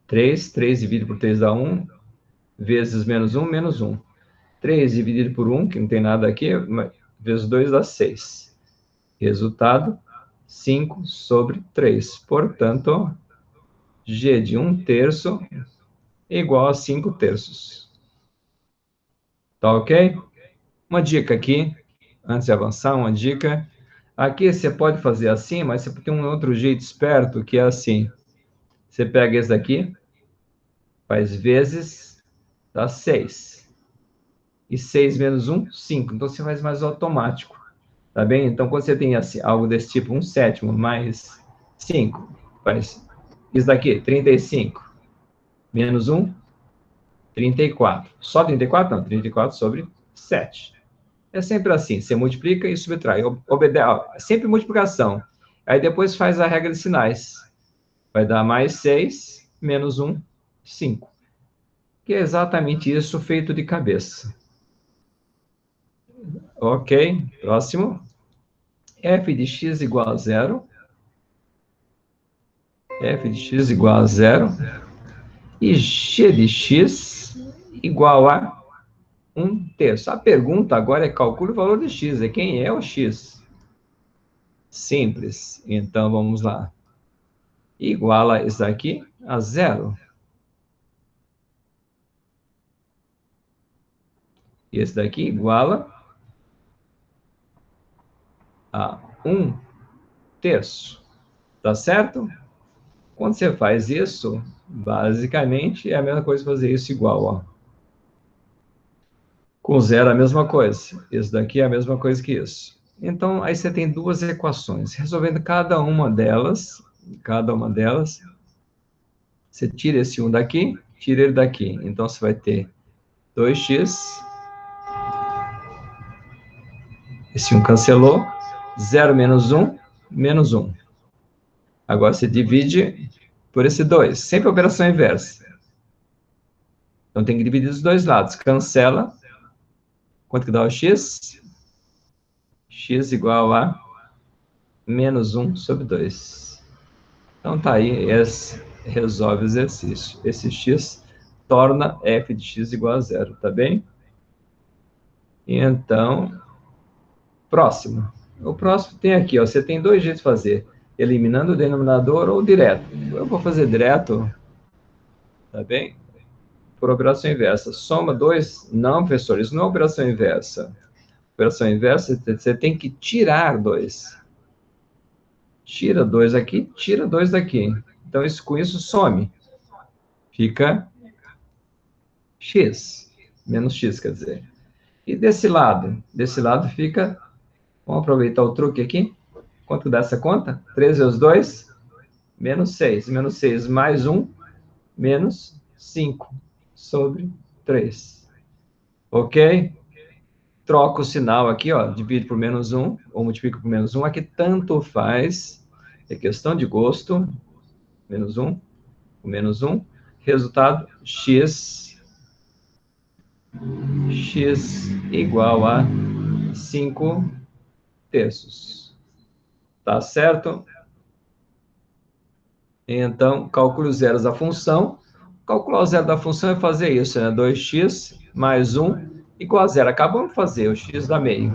3 dividido por 3 dá 1, vezes menos 1, menos 1. 3 dividido por 1, que não tem nada aqui, vezes 2 dá 6. Resultado, 5 sobre 3. Portanto, G de 1/3 é igual a 5/3. Tá ok? Uma dica aqui, antes de avançar, uma dica. Aqui você pode fazer assim, mas você tem um outro jeito esperto, que é assim. Você pega esse daqui, faz vezes, dá 6. E 6 menos 1, 5. Então, você faz mais automático. Tá bem? Então, quando você tem assim, algo desse tipo, 1/7 mais 5, faz isso daqui, 35. Menos 1, 34. Só 34? Não, 34 sobre 7. É sempre assim, você multiplica e subtrai. Sempre multiplicação. Aí depois faz a regra de sinais. Vai dar mais 6, menos 1, 5. Que é exatamente isso feito de cabeça. Ok, próximo. F de x igual a 0. F de x igual a 0. E g de x igual a 1/3. A pergunta agora é calcule o valor de x. É quem é o x? Simples. Então, vamos lá. Iguala isso aqui a 0. E esse daqui iguala a 1/3. Tá certo? Quando você faz isso, basicamente é a mesma coisa fazer isso igual, ó. Com zero é a mesma coisa. Isso daqui é a mesma coisa que isso. Então, aí você tem duas equações. Resolvendo cada uma delas, você tira esse 1 daqui, tira ele daqui. Então, você vai ter 2x. Esse 1 cancelou. 0 menos 1, menos 1. Agora, você divide por esse 2. Sempre operação inversa. Então, tem que dividir os dois lados. Cancela. Quanto que dá o x? X igual a menos 1 sobre 2. Então, tá aí, resolve o exercício. Esse x torna f de x igual a 0, tá bem? Então, próximo. O próximo tem aqui, ó, você tem dois jeitos de fazer. Eliminando o denominador ou direto. Eu vou fazer direto, tá bem? Por operação inversa. Soma 2? Não, professor, isso não é operação inversa. Operação inversa, você tem que tirar 2. Tira 2 aqui, tira 2 daqui. Então, com isso, some. Fica x. Menos x, quer dizer. E desse lado? Desse lado fica... Vamos aproveitar o truque aqui. Quanto dá essa conta? 3 vezes 2, menos 6. Menos 6 mais 1, menos 5 sobre 3. Ok? Troca o sinal aqui, ó. Divide por menos 1, ou multiplica por menos 1. Aqui tanto faz. É questão de gosto. Menos 1, menos 1. Resultado, x igual a 5/3. Tá certo? Então, calcule os zeros da função. Calcular o zero da função é fazer isso, né? 2x mais 1 igual a zero. Acabamos de fazer, o x dá meio.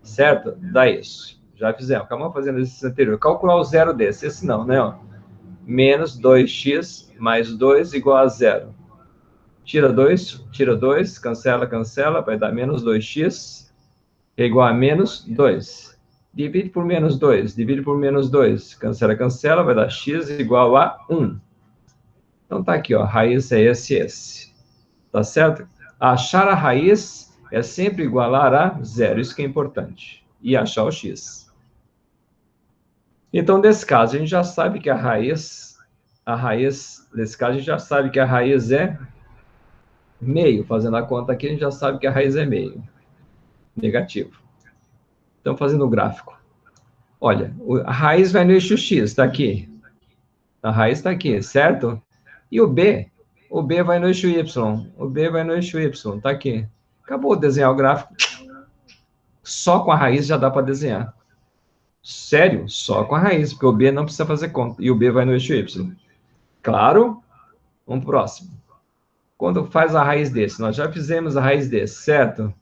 Certo? Dá isso. Já fizemos. Acabamos fazendo esse anterior. Calcular o zero desse. Esse não, né? Ó. Menos 2x mais 2 igual a zero. Tira 2, cancela, cancela, vai dar menos 2x é igual a menos 2. Divide por menos 2, divide por menos 2, cancela, cancela, vai dar x igual a 1. Então tá aqui, ó, a raiz é esse. Tá certo? Achar a raiz é sempre igualar a zero, isso que é importante. E achar o x. Então, nesse caso, a gente já sabe que a raiz, nesse caso, a gente já sabe que a raiz é meio. Fazendo a conta aqui, a gente já sabe que a raiz é meio. Negativo. Então, fazendo o gráfico. Olha, a raiz vai no eixo x, está aqui. A raiz está aqui, certo? E o B vai no eixo y. O B vai no eixo y, está aqui. Acabou de desenhar o gráfico. Só com a raiz já dá para desenhar. Sério? Só com a raiz, porque o B não precisa fazer conta. E o B vai no eixo y. Claro? Vamos pro próximo. Quando faz a raiz desse? Nós já fizemos a raiz desse, certo?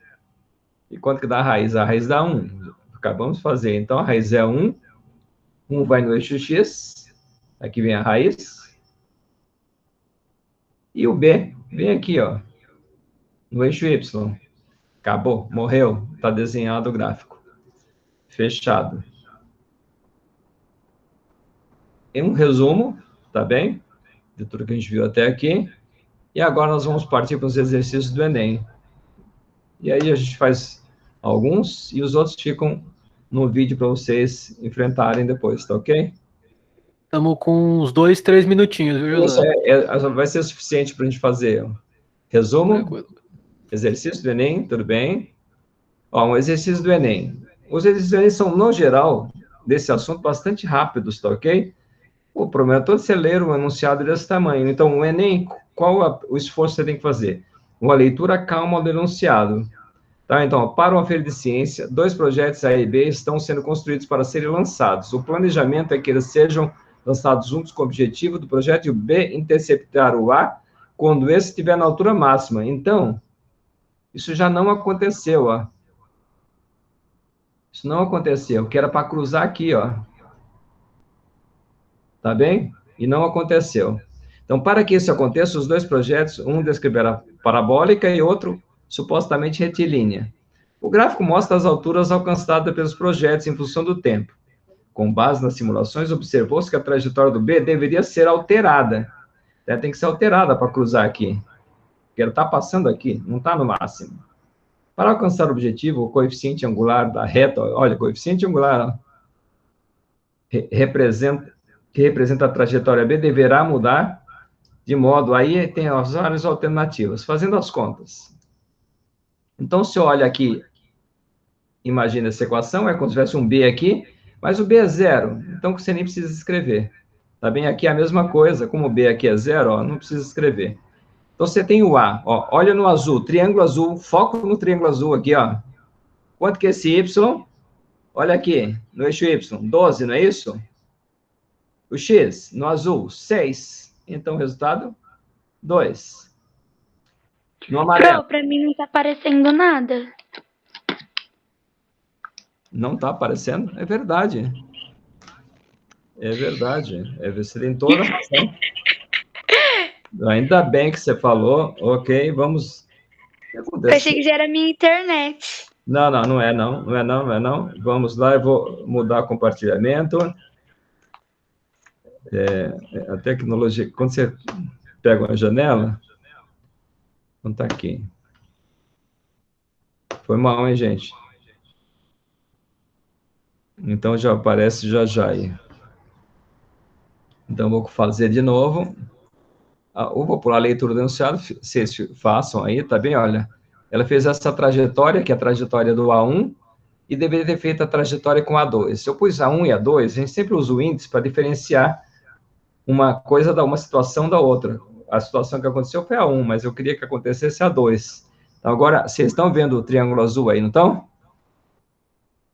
E quanto que dá a raiz? A raiz dá 1. Acabamos de fazer. Então, a raiz é 1. 1 vai no eixo x. Aqui vem a raiz. E o B vem aqui, ó. No eixo y. Acabou. Morreu. Está desenhado o gráfico. Fechado. Em um resumo, tá bem? De tudo que a gente viu até aqui. E agora nós vamos partir para os exercícios do Enem. E aí a gente faz alguns e os outros ficam no vídeo para vocês enfrentarem depois, tá ok? Estamos com uns 2, 3 minutinhos, viu, José? Vai ser suficiente para a gente fazer resumo, Tranquilo. exercício do Enem, tudo bem? Ó, um exercício do Enem. Os exercícios do Enem são, no geral, desse assunto, bastante rápidos, tá ok? O problema é todo você ler um enunciado desse tamanho. Então, o Enem, qual o esforço que você tem que fazer? Uma leitura calma do enunciado. Tá? Então, para uma feira de ciência, 2 projetos A e B estão sendo construídos para serem lançados. O planejamento é que eles sejam lançados juntos com o objetivo do projeto B interceptar o A quando esse estiver na altura máxima. Então, isso já não aconteceu, ó. Isso não aconteceu, que era para cruzar aqui, ó. Tá bem? E não aconteceu. Então, para que isso aconteça, os 2 projetos, um descreverá parabólica e outro supostamente retilínea. O gráfico mostra as alturas alcançadas pelos projetos em função do tempo. Com base nas simulações, observou-se que a trajetória do B deveria ser alterada. Tem que ser alterada para cruzar aqui. Porque ele está passando aqui, não está no máximo. Para alcançar o objetivo, o coeficiente angular da reta, olha, coeficiente angular, ó, que representa a trajetória B, deverá mudar de modo, aí tem as várias alternativas, fazendo as contas. Então, se eu olho aqui, imagina essa equação, é como se tivesse um B aqui, mas o B é 0, então você nem precisa escrever. Tá bem? Aqui é a mesma coisa, como o B aqui é 0, ó, não precisa escrever. Então, você tem o A, ó, olha no azul, triângulo azul, foco no triângulo azul aqui, ó. Quanto que é esse Y? Olha aqui, no eixo Y, 12, não é isso? O X, no azul, 6. Então, o resultado, 2. No amarelo. Para mim não tá aparecendo nada. Não está aparecendo? É verdade. É verdade. Você tem toda a razão. Ainda bem que você falou. Ok, vamos... Eu achei que já era minha internet. Não, não é não. Não é não, não é não. Vamos lá, eu vou mudar o compartilhamento. A tecnologia... Quando você pega uma janela... Não está aqui. Foi mal, hein, gente? Então, já aparece já aí. Então, vou fazer de novo. Eu vou pular a leitura do enunciado, vocês façam aí, tá bem? Olha, ela fez essa trajetória, que é a trajetória do A1, e deveria ter feito a trajetória com A2. Se eu pus A1 e A2, a gente sempre usa o índice para diferenciar uma coisa da uma situação da outra. A situação que aconteceu foi A1, mas eu queria que acontecesse A2. Então, agora, vocês estão vendo o triângulo azul aí, não estão?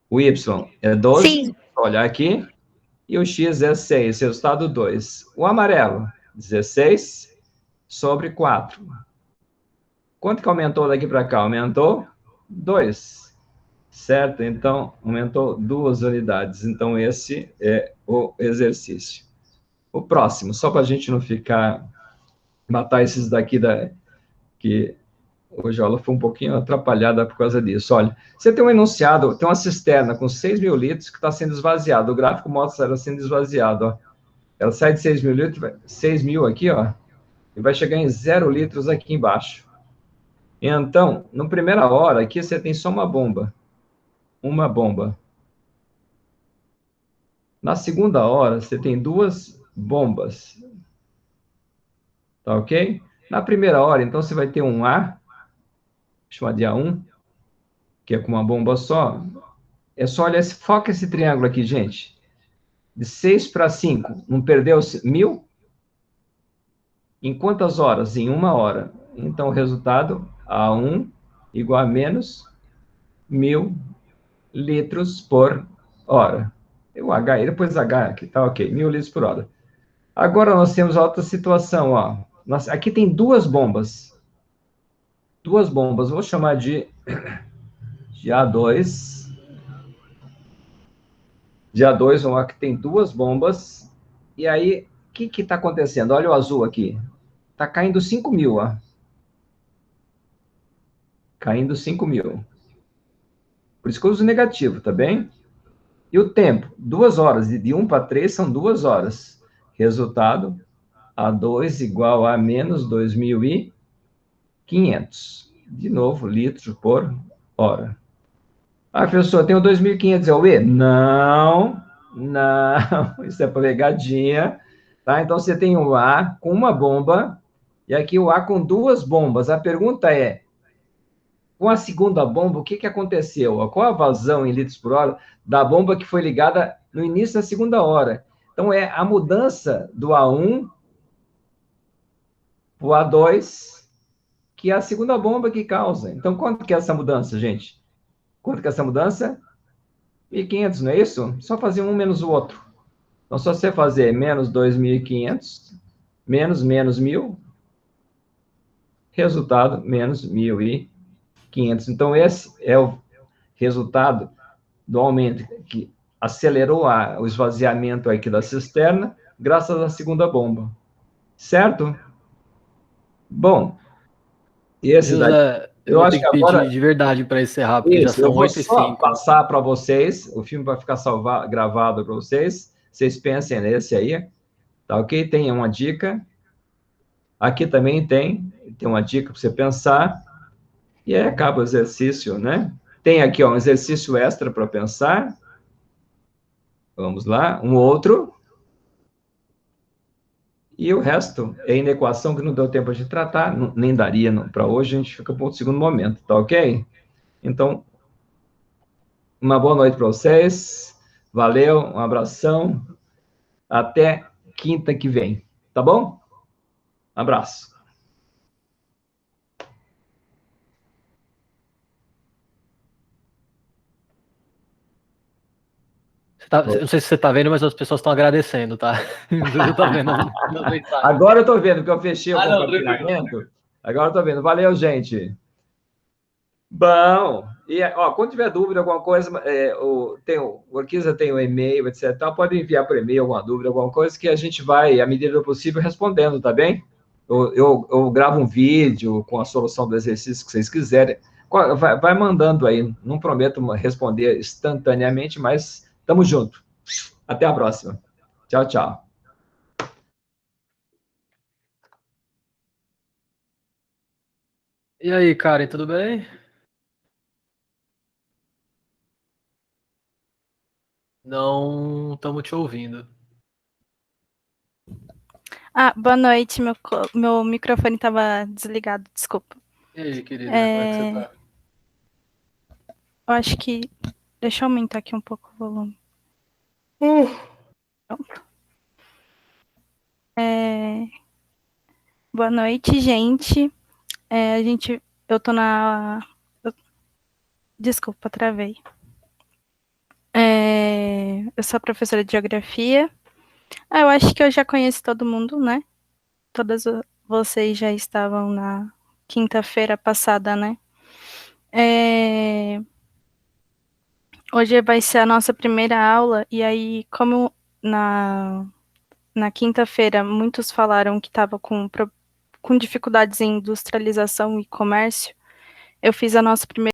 O Y é 12, Sim. olhar aqui, e o x é 6, resultado 2. O amarelo, 16 sobre 4. Quanto que aumentou daqui para cá? Aumentou 2, certo? Então, aumentou 2 unidades. Então, esse é o exercício. O próximo, só para a gente não matar esses daqui que hoje a aula foi um pouquinho atrapalhada por causa disso. Olha, você tem um enunciado, tem uma cisterna com 6 mil litros que está sendo esvaziada. O gráfico mostra ela sendo esvaziada, ó. Ela sai de 6 mil litros, 6 mil aqui, ó, e vai chegar em 0 litros aqui embaixo. Então, na primeira hora, aqui você tem só uma bomba. Uma bomba. Na segunda hora, você tem 2 bombas. Tá ok? Na primeira hora, então, você vai ter um A, chamado de A1, que é com uma bomba só. É só olhar, foca esse triângulo aqui, gente. De 6 para 5, não perdeu 1000? Em quantas horas? Em 1 hora. Então, o resultado, A1 igual a menos 1000 litros por hora. O H, ele pôs H aqui, tá ok, 1000 litros por hora. Agora nós temos outra situação, ó. Aqui tem 2 bombas. 2 bombas, vou chamar de A2. De A2, vamos lá, que tem 2 bombas. E aí, o que está acontecendo? Olha o azul aqui. Está caindo 5 mil, ó. Caindo 5 mil. Por isso que eu uso negativo, tá bem? E o tempo? 2 horas. De 1 para 3 são 2 horas. Resultado, A2 igual a menos 2.500. De novo, litros por hora. Ah, professor, tenho 2.500, é o E? Não, não, isso é pegadinha. Tá? Então, você tem o A com uma bomba, e aqui o A com 2 bombas. A pergunta é, com a segunda bomba, o que aconteceu? Qual a vazão em litros por hora da bomba que foi ligada no início da segunda hora? Então, é a mudança do A1 para o A2, que é a segunda bomba que causa. Então, quanto que é essa mudança, gente? Quanto que é essa mudança? 1.500, não é isso? Só fazer um menos o outro. Então, só você fazer menos 2.500, menos 1.000, resultado, menos 1.500. Então, esse é o resultado do aumento que acelerou o esvaziamento aqui da cisterna, graças à segunda bomba. Certo? Bom, esse daí... José, eu vou ter que pedir de verdade para encerrar, porque já são 8 e 5. Eu vou só passar para vocês, o filme vai ficar gravado para vocês pensem nesse aí, tá ok? Tem uma dica, aqui também tem uma dica para você pensar, e aí acaba o exercício, né? Tem aqui, ó, um exercício extra para pensar, vamos lá, um outro, e o resto é inequação que não deu tempo de tratar, nem daria para hoje, a gente fica para um segundo momento, tá ok? Então, uma boa noite para vocês, valeu, um abração, até quinta que vem, tá bom? Abraço. Eu não sei se você tá vendo, mas as pessoas estão agradecendo, tá? Não sei se você tá vendo. Agora eu tô vendo, porque eu fechei o compartilhamento. Agora eu tô vendo. Valeu, gente. Bom, e ó, quando tiver dúvida, alguma coisa, o Orquiza tem o e-mail, etc. Então, pode enviar por e-mail alguma dúvida, alguma coisa, que a gente vai, à medida do possível, respondendo, tá bem? Eu gravo um vídeo com a solução do exercício que vocês quiserem. Vai mandando aí. Não prometo responder instantaneamente, mas tamo junto. Até a próxima. Tchau, tchau. E aí, Karen, tudo bem? Não estamos te ouvindo. Ah, boa noite, meu microfone estava desligado, desculpa. E aí, querida, como é que você tá? Eu acho que... Deixa eu aumentar aqui um pouco o volume. Pronto. Boa noite, gente. Eu tô na... Desculpa, travei. Eu sou professora de geografia. Eu acho que eu já conheço todo mundo, né? Todas vocês já estavam na quinta-feira passada, né? Hoje vai ser a nossa primeira aula, e aí, como na quinta-feira muitos falaram que estava com dificuldades em industrialização e comércio, eu fiz a nossa primeira